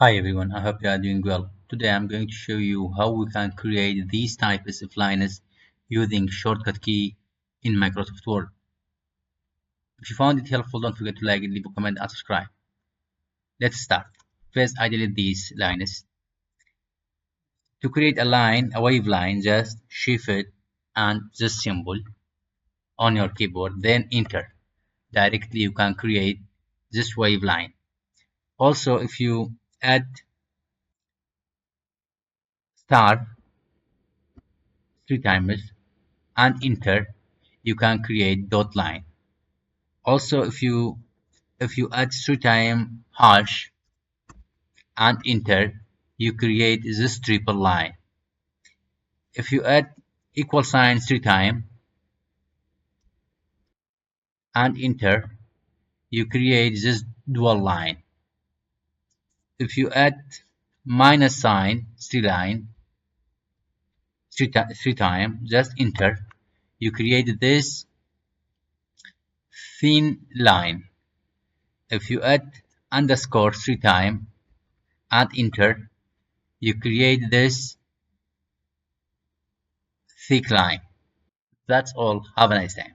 Hi everyone, I hope you are doing well. Today I'm going to show you how we can create these types of lines using shortcut key in Microsoft Word. If you found it helpful, don't forget to like it, leave a comment and subscribe. Let's start. First, I delete these lines. To create a line, a wave line, just shift and this symbol on your keyboard, then enter. Directly you can create this wave line. Also, if you add star 3 times and enter, you can create dot line. Also, if you add 3 times hash and enter, you create this triple line. If you add equal sign 3 times and enter, you create this dual line. If you add minus sign 3 times, just enter, you create this thin line. If you add underscore 3 times and enter, you create this thick line. That's all. Have a nice day.